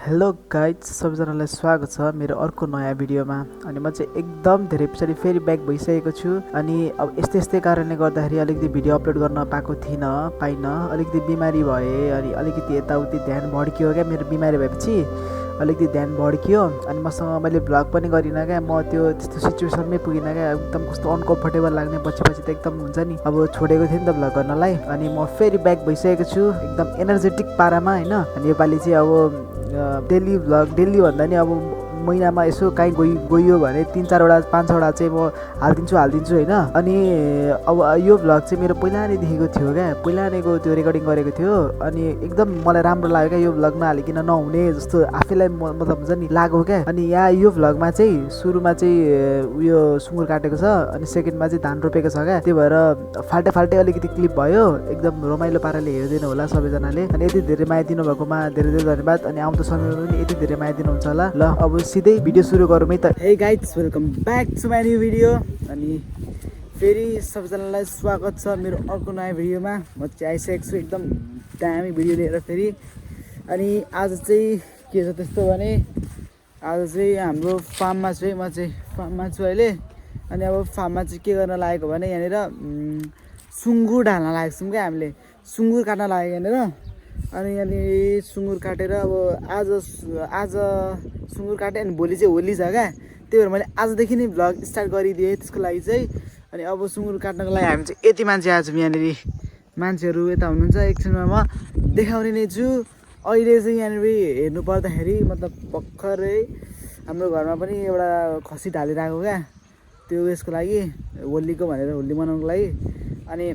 Hello guys, सबैजनालाई स्वागत छ मेरो अर्को नयाँ भिडियोमा। अनि म चाहिँ एकदम धेरै पछाडि फेरि ब्याक भइसकेको छु। अनि अब यस्तै कारणले गर्दाखेरि अलिकति भिडियो अपलोड गर्न पाइनँ। अलिकति बिमारी भएँ अनि अलिकति यताउति ध्यान भड्कियो क्या। मेरो बिमारी भएपछि अलिकति ध्यान भड्कियो अनि मसँग मैले भ्लग पनि गरिनँ क्या। म त्यो त्यस्तो सिचुएसनमै पुगिनँ क्या। एकदम कस्तो अनकम्फर्टेबल लाग्ने पछि त एकदम हुन्छ नि, अब छोडेको थिएँ नि त भ्लग गर्नलाई। अनि म फेरि ब्याक भइसकेको छु एकदम एनर्जेटिक पारामा होइन। अनि योपालि चाहिँ अब डेली भ्लग, डेली भन्दा नि अब महिनामा यसो काहीँ गइयो भने 3-4वटा 5-6वटा चाहिँ म हालिदिन्छु होइन। अनि अब यो भ्लग चाहिँ मेरो पहिला नै देखेको थियो क्या। पहिला नैको त्यो रेकर्डिङ गरेको थियो अनि एकदम मलाई राम्रो लाग्यो क्या। यो भ्लग नहालिकन नहुने जस्तो आफैलाई मतलब हुन्छ नि लाग्यो क्या। अनि यहाँ यो भ्लगमा चाहिँ सुरुमा चाहिँ उयो सुँगुर काटेको छ अनि सेकेन्डमा चाहिँ धान रोपेको छ क्या। त्यही भएर फाल्टे अलिकति क्लिप भयो। एकदम रमाइलो पाराले हेरिदिनु होला सबैजनाले। अनि यति धेरै माया दिनुभएकोमा धेरै धेरै धन्यवाद। अनि आउँदो समयमा पनि यति धेरै माया दिनुहुन्छ होला। ल अब सिधै भिडियो सुरु गरौँ है त। Hey guys, welcome back to my new video. अनि फेरि सबैजनालाई स्वागत छ मेरो अर्को नयाँ भिडियोमा। म चाहिँ आइसकेको छु एकदम दामी भिडियो लिएर फेरि। अनि आज चाहिँ के छ त्यस्तो भने आज चाहिँ हाम्रो फार्ममा चाहिँ म चाहिँ फार्ममा छु अहिले। अनि अब फार्ममा चाहिँ के गर्न लागेको भने यहाँनिर सुँगुर ढाल्न लागेको छौँ क्या। हामीले सुँगुर काट्न लागेको यहाँनिर। अनि यहाँनिर सुँगुर काटेर अब आज सुँगुर काटेँ अनि भोलि चाहिँ होली छ क्या। त्यही भएर मैले आजदेखि नै भ्लग स्टार्ट गरिदिएँ त्यसको लागि चाहिँ। अनि अब सुँगुर काट्नको लागि हामी चाहिँ यति मान्छे आज यहाँनिर मान्छेहरू यता हुनुहुन्छ। एकछिनमा म देखाउने नै छु। अहिले चाहिँ यहाँनिर हेर्नु पर्दाखेरि मतलब भर्खरै हाम्रो घरमा पनि एउटा खसी ढालिरहेको क्या। त्यो यसको लागि होलीको भनेर होली मनाउनुको लागि। अनि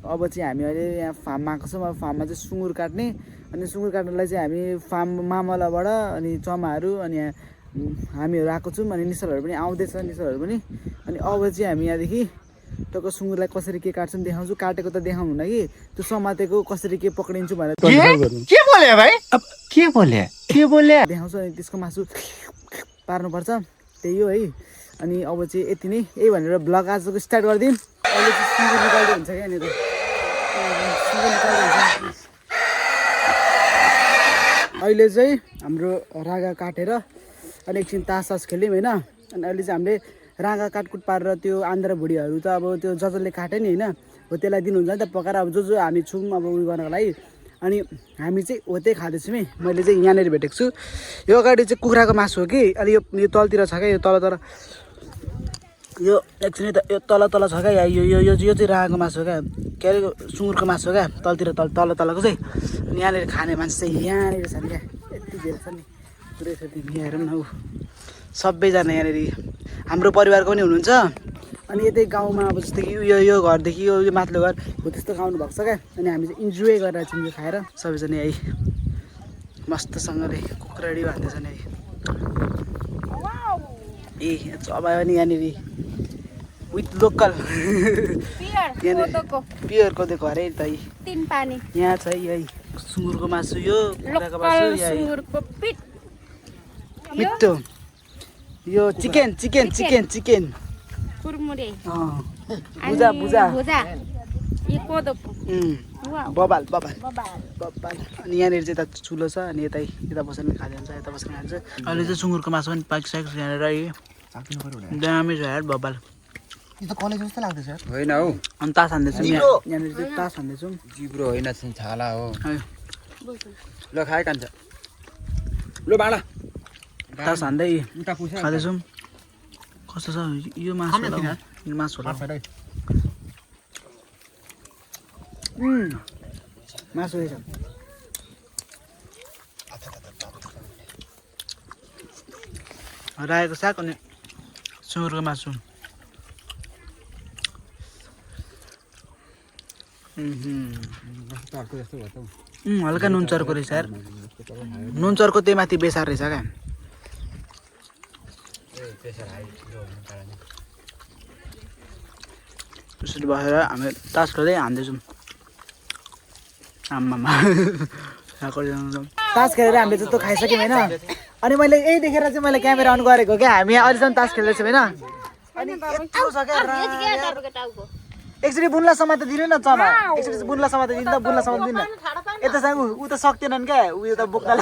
अब चाहिँ हामी अहिले यहाँ फार्ममा आएको छौँ। अब फार्ममा चाहिँ सुँगुर काट्ने। अनि सुँगुर काट्नलाई चाहिँ हामी फार्म मामलाबाट अनि चमाहरू अनि यहाँ हामीहरू आएको छौँ। अनि निश्चलहरू पनि आउँदैछ निश्चलहरू पनि। अनि अब चाहिँ हामी यहाँदेखि टक्क सुँगुरलाई कसरी के काट्छौँ देखाउँछु। काटेको त देखाउनु न कि त्यो समातेको कसरी के पक्रिन्छु भनेर के बोले भाइ? अब के बोले देखाउँछु। अनि त्यसको मासु पार्नुपर्छ, त्यही हो है। अनि अब चाहिँ यति नै, यही भनेर भ्लग आजको स्टार्ट गरिदिउँ। अहिले चाहिँ सुँगुर निकाल्दै हुन्छ क्या यहाँनिर, सुँगुर निकाल्दै हुन्छ। अहिले चाहिँ हाम्रो रागा काटेर अनि एकछिन तास खेल्यौँ होइन। अनि अहिले चाहिँ हामीले रागा काटकुट पारेर त्यो आन्द्रा भुँडीहरू त अब त्यो जसले काट्यो नि होइन, हो त्यसलाई दिनुहुन्छ नि त पकाएर। अब जो हामी छौँ अब उयो गर्नको लागि। अनि हामी चाहिँ हो त्यही खाँदैछौँ है। मैले चाहिँ यहाँनिर भेटेको छु। यो अगाडि चाहिँ कुखुराको मासु हो कि। अनि यो तलतिर छ क्या, यो तल यो एकछिन त यो तल छ क्या। यो चाहिँ रागाको मासु हो क्या। के अरे सुँगुरको मासु हो क्या। तलको चाहिँ। अनि यहाँनिर खाने मान्छे चाहिँ यहाँनिर छ नि क्या। यति धेरै छ नि पुरै छ। तिमी हेर न, ऊ सबैजना यहाँनिर हाम्रो परिवारको पनि हुनुहुन्छ। अनि यतै गाउँमा अब जस्तै कि यो घरदेखि यो माथिल्लो घर हो त्यस्तो गाउनु भएको छ क्या। अनि हामी चाहिँ इन्जोय गरेर चाहिँ यो खाएर सबैजना यही मस्तसँगले कुखुराडी भान्दैछन् है। ए अब नि यहाँनिर विथ लोकल प्योर कोदोको अरे त यहाँ छ यही सुँगुरको मासु, यो कुखुराको मासु, मिठो यो चिकन बुजा बबाल। अनि यहाँनिर चाहिँ यता चुलो छ। अनि यता बसेर खान्छ, यता बसेर खान्छ। अहिले चाहिँ सुँगुरको मासु पनि पाकिसकेको छ यहाँनिर। दामी छ यार बबाल। यो त कलेज जस्तो लाग्दैछ यार। होइन हौ, अनि तास हान्दैछौँ यहाँनिर चाहिँ तास हान्दैछौँ। जिब्रो होइन छाला हो। ल खाए कान्छ ल बाडा तास हान्दै खाँदैछौँ। कस्तो छ यो मासु होला, यो मासु होला। मासु रहेछ। रायोको साग अनि सुँगुरको मासु। हल्का नुन चर्को रहेछ यार। नुन चर्को त्यही माथि बेसार रहेछ क्या। त्यसरी बसेर हामी तास खेल्दै हान्दैछौँ। आम्मामा तास खेलेर हामीले जस्तो खाइसक्यौँ होइन। अनि मैले यही देखेर चाहिँ मैले क्यामेरा अन गरेको क्या। हामी यहाँ अहिलेसम्म तास खेल्दैछौँ होइन। अनि यत्रो छ क्या एकचोटि बुनला समात दिनु न चमा एकचोटि बुनला समात दिनु त बुनला समात दिनु यता चाहिँ ऊ त सक्दैनन् क्या ऊ यो त बोक्दा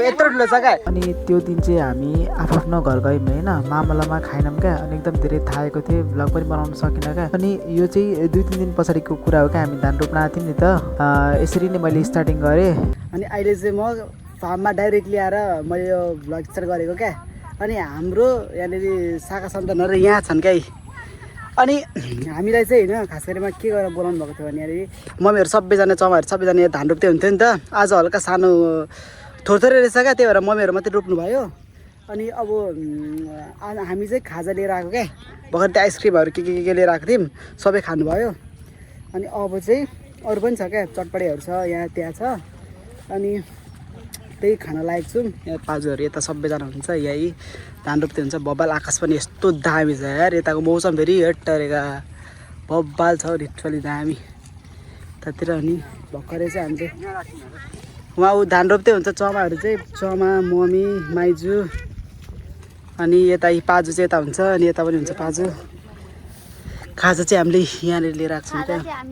यत्रो ठुलो छ क्या। अनि त्यो दिन चाहिँ हामी आफ्नो घर गयौँ होइन मामलामा खाएनौँ क्या अनि एकदम धेरै थाकेको थियो भ्लग पनि बनाउन सकिनँ क्या। अनि यो चाहिँ 2-3 दिन पछाडिको कुरा हो क्या हामी धान रोप्न आएको थियौँ नि त यसरी नै मैले स्टार्टिङ गरेँ। अनि अहिले चाहिँ म फार्ममा डाइरेक्टली आएर मैले यो भ्लग स्टार्ट गरेको क्या। अनि हाम्रो यहाँनिर शाखा सन्तानहरू यहाँ छन् क्या। अनि हामीलाई चाहिँ होइन खास गरिमा के गरेर बोलाउनु भएको थियो भने यहाँनिर मम्मीहरू सबैजना चमाहरू सबैजना यहाँ धान रोप्दै हुन्थ्यो नि त आज हल्का सानो थोरथोरै रहेछ क्या त्यही भएर मम्मीहरू मात्रै रोप्नु भयो। अनि अब हामी चाहिँ खाजा लिएर आएको क्या भर्खर त्यो आइसक्रिमहरू के लिएर आएको थियौँ सबै खानुभयो। अनि अब चाहिँ अरू पनि छ क्या चटपटेहरू छ यहाँ त्यहाँ छ अनि त्यही खान लागेको छु। यहाँ पाजुहरू यता सबैजना हुन्छ यही धान रोप्दै हुन्छ बब्बाल आकाश पनि यस्तो दामी छ यार यताको मौसम फेरि हेटरेका बब्बाल छ लिटरली दामी त्यतातिर। अनि भर्खरै चाहिँ हामीले उहाँ ऊ धान रोप्दै हुन्छ चमाहरू चाहिँ चमा मम्मी माइजू अनि यता पाजु चाहिँ यता हुन्छ अनि यता पनि हुन्छ पाजु। खाजा चाहिँ हामीले यहाँनिर लिएर आएको छौँ क्या यहाँ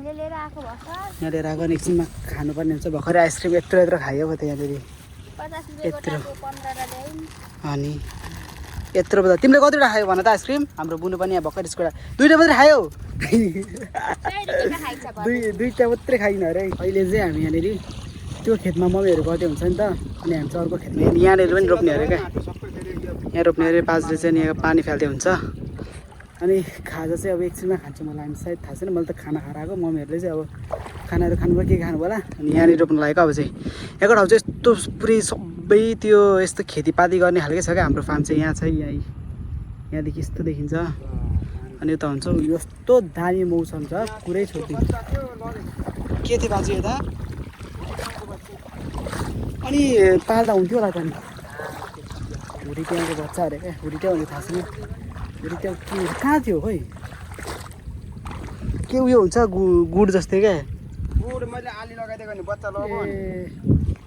लिएर आएको अनि एकछिनमा खानुपर्ने हुन्छ भर्खरै आइसक्रिम यत्रो खायो त यहाँनिर यत्रो। अनि यत्रो बजा तिमीले कतिवटा खायो भन त आइसक्रिम हाम्रो बुनु पनि यहाँ भर्खर स्कुल 2टा मात्रै खायो दुईटा मात्रै खाइन अरे। अहिले चाहिँ हामी यहाँनिर त्यो खेतमा मम्मीहरू गर्दै हुन्छ नि त अनि हामी चाहिँ अर्को खेतमा यहाँनिर पनि रोप्ने अरे क्या यहाँ रोप्ने अरे पाँचले चाहिँ यहाँ पानी फाल्दै हुन्छ। अनि खाजा चाहिँ अब एकछिनमा खान्छु मलाई हामी सायद थाहा छैन मैले त खाना खाएर आएको मम्मीहरूले चाहिँ अब खानाहरू खानुभयो के खानु होला। अनि यहाँनिर रोप्नु लागेको अब चाहिँ यहाँको ठाउँ चाहिँ यस्तो पुरै सबै त्यो यस्तो खेतीपाती गर्ने खालकै छ क्या हाम्रो फार्म चाहिँ यहाँ छ यहाँदेखि यस्तो देखिन्छ। अनि यता हुन्छ यस्तो दामी मौसम छ कुरै छोड्दिन्छ के थियो बाजु यता अनि पाल्दा हुन्थ्यो होला त नि हुरिट्याउको बच्चा अरे क्या हुरिट्याउ भने थाहा छैन हुरिट्याउ के कहाँ थियो खोइ के उयो हुन्छ गुड जस्तै क्या गुड मैले आली लगाइदिएको नि बच्चा लगाएको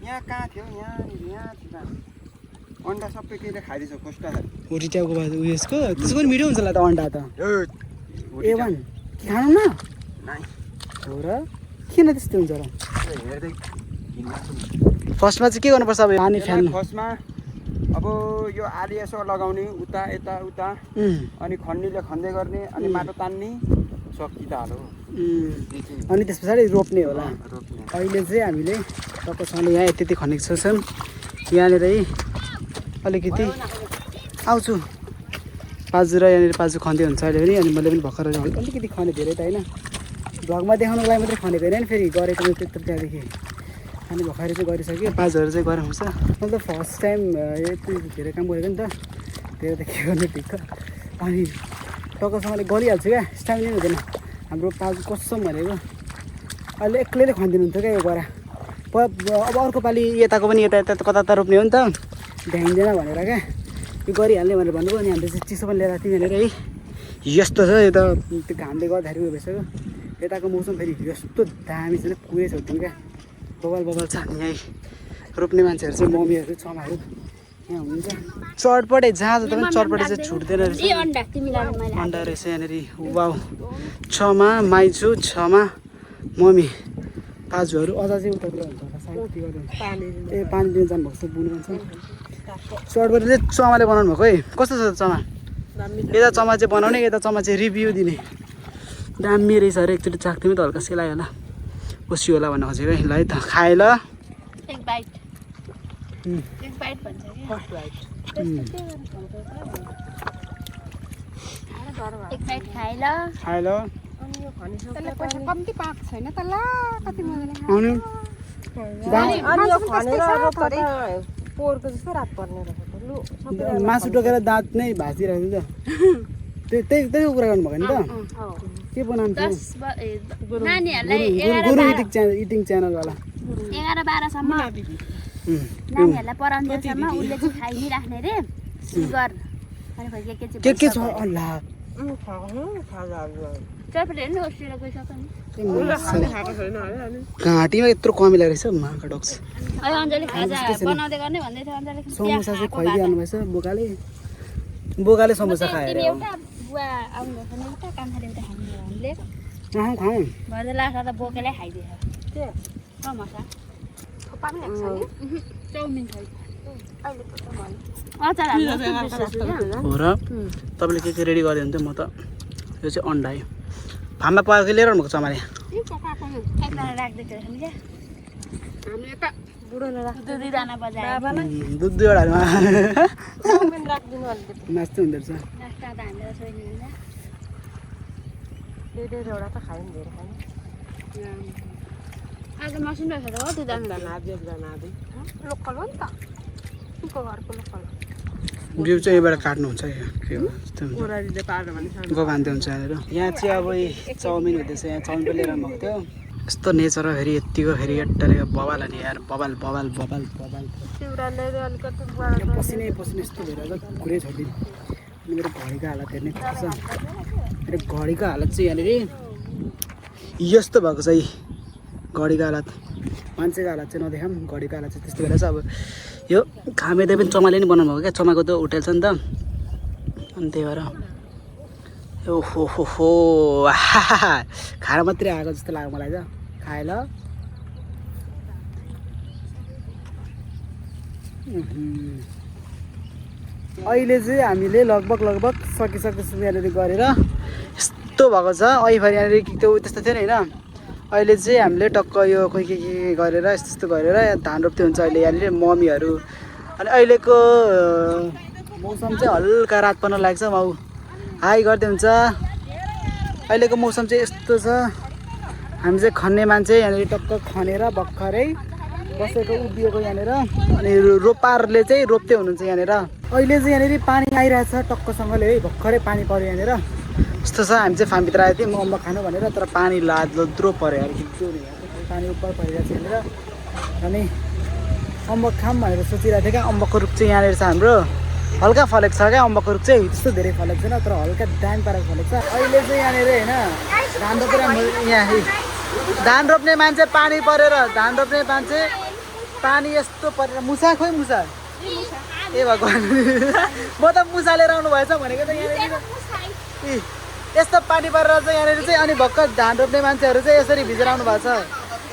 यहाँ कहाँ थियो यहाँ अन्डा सबै केले खाइदिन्छ खोस्टा हुरिट्याउको बाद उयसको त्यसको पनि मिठो हुन्छ होला त अन्डा त A1 के खानु न हो र किन त्यस्तो हुन्छ र फर्स्टमा चाहिँ के गर्नुपर्छ अब पानी फ्याल्नु फर्स्टमा अब यो आली यसो लगाउने उता यता उता अनि खन्नीले खन्दै गर्ने अनि माटो तान्ने सकी त हालो अनि त्यस पछाडि रोप्ने होला। अहिले चाहिँ हामीले तपाईँसँग यहाँ यति खनेको छौँ यहाँनिर अलिकति आउँछु पाजु र यहाँनिर पाजु खन्दै हुन्छ अहिले पनि अनि मैले पनि भर्खर अलिकति खने धेरै त होइन भ्लगमा देखाउनुको लागि मात्रै खनेको होइन फेरि गरेको त्यत्रो त्यहाँदेखि अनि भर्खरै चाहिँ गरिसक्यो पाजुहरू चाहिँ गरेर हुन्छ मैले त फर्स्ट टाइम यति धेरै काम गरेको नि त धेरै त के गर्ने ठिक त अनि टक्कसँगले गरिहाल्छु क्या स्टामिना नै हुँदैन हाम्रो पाजु कसम भनेको अहिले एक्लैले खनिदिनु हुन्थ्यो क्या यो गरा अब अर्को पालि यताको पनि यता कता रोप्ने हो नि त भ्याइँदैन भनेर क्या यो गरिहाल्ने भनेर भन्नुभयो अनि हामीले चाहिँ चिसो पनि लिएर आएको थियौँ यहाँनिर है यस्तो छ यो त त्यो घामले गर्दाखेरि उयो भइसक्यो यताको मौसम फेरि यस्तो दामी छ कुरै छोड्थ्यौँ क्या बबाल छ यहीँ रोप्ने मान्छेहरू चाहिँ मम्मीहरू छमाहरू यहाँ हुनुहुन्छ चटपटे जहाँ जता पनि चटपटे चाहिँ छुट्दैन रहेछ अन्डा रहेछ यहाँनिर वाउ छमा माइजू छमा मम्मी पाजुहरू अझ चाहिँ उतातिर हुन्छ ए पानी दिनु जानुभएको छ बुनु भन्छ चटपटे चाहिँ चमाले बनाउनु भएको है कस्तो छ चमा यता चमा चाहिँ बनाउने यता चमा चाहिँ रिभ्यू दिने दामी रहेछ अरे एकचोटि चाख्थ्यौँ त हल्का सेलायो होला बसियो होला भन्न खोजेको है ल है त खाएँ ल कम्ती पाएको छैन त ल कति पोहोरको जस्तो रात पर्ने रहेछ मासु टोकेर दाँत नै भाँचिरहेको छ त्यही कुरा गर्नुभएको नि त के बनाउनु गुरु इटिङ च्यानलवाला 11-12 सम्म नानीहरूलाई पढाउनेसम्म उसले चाहिँ खाइ नै राख्ने रे सुगर अनि फेरि के छ अल्ला चटपटे हेर्नु अस्ट्रेलिया गइसक्यो नि घाँटीमा यत्रो कमिला रहेछ माका डक्स अहिले अञ्जली खाजा बनाउँदै गर्ने भन्दै थियो अञ्जली समोसा चाहिँ खुवाइदिइहाल्नु भएछ बोकाले समोसा खाएर तिमी एउटा बुवा आउनुभएको छैन उता कान्छाले उता खानु हामीले खाउँ भरे लास्ट त बोकेरै खाइदिएछ के समोसा थोपा पनि ल्याएको छ नि चाउमिन छ अहिले त मैले अचार हाल्नु हो र तपाईँले के रेडी गरिदियो भने चाहिँ म त यो चाहिँ अन्डा है फार्ममा पकाएको लिएर आउनुभएको छ मैले पकाएको नि एकजना राख्दै थियो नि क्या हामी यता बुढोले राख्छ दुई दाना बजायो दुध दुईवटामा चाउमिन राखिदिनु अलिकति नाच्दै हुँदो रहेछ नास्ता त हामीलाई सोध्नु हुन्छ एउटा त खायो नि धेरै खायो आज मसिनो रहेछ त हो त्यो दाना एकजना आधी लोकल हो नि त को घरको लोकल बिउ चाहिँ यहीबाट काट्नुहुन्छ है के हो यस्तो हुन्छ ओरालीले पार्यो भने गगान्ते हुन्छ यहाँनिर यहाँ चाहिँ अब चाउमिन हुँदैछ यहाँ चाउमिन पनि लिएर आउनुभएको थियो यस्तो नेचर हो फेरि यत्तिको फेरि एट्टाले बबाल अनि यार बबाल बबाल बबाल बबाल चिउराले अलिकति बुढा पसिनै पसिनै यस्तो भएर कुरै छोडिदिनु अनि मेरो घडीको हालत हेर्ने छ मेरो घडीको हालत चाहिँ यहाँनिर यस्तो भएको छ है घडीको हालत मान्छेको हालत चाहिँ नदेखाऊँ घडीको हालत चाहिँ त्यस्तो भएर चाहिँ अब यो खामेदै पनि चमाले नि बनाउनु भएको क्या चमाको त होटेल छ नि त अनि त्यही भएर ओहो हो हो खाएर मात्रै आएको जस्तो लाग्यो मलाई त खाएँ ल अहिले चाहिँ हामीले लगभग सकिसकेछौँ यहाँनिर गरेर यस्तो भएको छ अहिले यहाँनिर त्यो त्यस्तो थिएन होइन अहिले चाहिँ हामीले टक्क यो खोइ के गरेर यस्तो गरेर धान रोप्दै हुन्छ अहिले यहाँनिर मम्मीहरू अनि अहिलेको मौसम चाहिँ हल्का रातपना लाग्छ माउ हाई गर्दै हुन्छ अहिलेको मौसम चाहिँ यस्तो छ हामी चाहिँ खन्ने मान्छे यहाँनिर टक्क खनेर भर्खरै बसेको उभिएको यहाँनिर अनि रोपारले चाहिँ रोप्दै हुनुहुन्छ यहाँनिर अहिले चाहिँ यहाँनिर पानी आइरहेछ टक्कसँगले है भर्खरै पानी पऱ्यो यहाँनिर यस्तो छ हामी चाहिँ फार्मभित्र आएको थियौँ अम्बक खानु भनेर तर पानी लोद्रो पऱ्यो अलिकति पानी उपर परिरहेको छ यहाँनिर अनि अम्बक खाऊँ भनेर सोचिरहेको थिएँ क्या अम्बकको रुख चाहिँ यहाँनिर छ हाम्रो हल्का फलेको छ क्या अम्बकको रुख चाहिँ त्यस्तो धेरै फलेको छैन तर हल्का दामी पारेको फलेको छ अहिले चाहिँ यहाँनिर होइन धान रोपेर यहाँ धान रोप्ने मान्छे पानी परेर धान रोप्ने मान्छे पानी यस्तो परेर मुसा खोइ मुसा ए भगवान् म त मुसा लिएर आउनु भएछ भनेको त यहाँनिर यस्तो पानी परेर चाहिँ यहाँनिर चाहिँ अनि भर्खर धान रोप्ने मान्छेहरू चाहिँ यसरी भिजेर आउनु भएको छ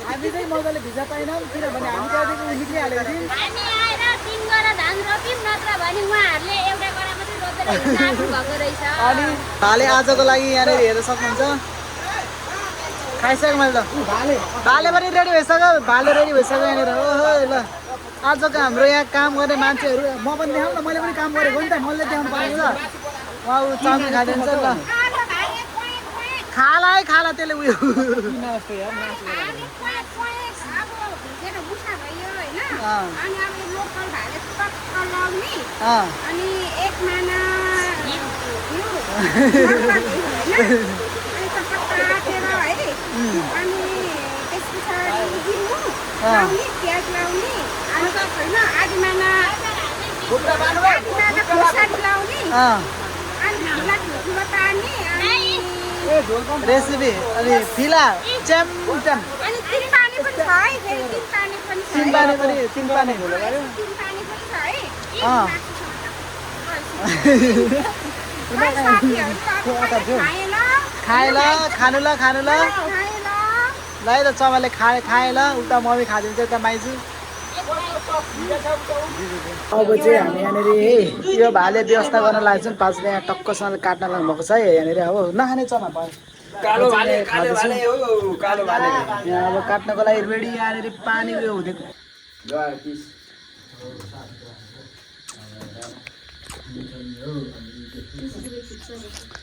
हामी चाहिँ मजाले भिजा पाएनौँ किनभने हामी त्यहाँदेखि निक्लिहालेको थियौँ हामी आएर 3 गरा धान रोप्यौँ नत्र भने उहाँहरूले एउटा गरा मात्रै रोपेर जानु भएको रहेछ अनि भाले आजको लागि यहाँनिर हेर्न सक्नुहुन्छ खाइसक्यो मैले त भाले पनि रेडी भइसक्यो भाले रेडी भइसक्यो यहाँनिर ओहो ल आजको हाम्रो यहाँ काम गर्ने मान्छेहरू म पनि देखाउँ न मैले पनि काम गरेको हो नि त मैले देखाउनु परेको छ उहाँ ऊ चाउमिन खाइदिन्छ ल खाला है खाला त्यसले उयो अनि अब लोकल भाले टक्क लाउने अँ अनि एक माना काटेर है अनि त्यस पछाडि दिनु लाउने प्याज लाउने अनि त होइन आधी माना खोर्सानी लाउने अनि ठुलो पानी अनि रेसिपी अनि फिला च्याम्चम अनि तिन पानी पनि छ है फेरि तिन पानी पनि छ तिन पानी पनि तिन पानी पनि छ है अँ खाए ल खानु ल खानु ल ल है त चमाले खाए ल उता मम्मी खाइदिन्छ उता माइजू अब चाहिँ हामी यहाँनिर यो भाले व्यवस्था गर्न लाग्छौँ पाँचले यहाँ टक्कसँग काट्न लाग्नुभएको छ है यहाँनिर अब नखाने चमा भयो कालो भाले हो कालो भाले यहाँ अब काट्नको लागि रेडी यहाँनिर पानी उयो हुँदै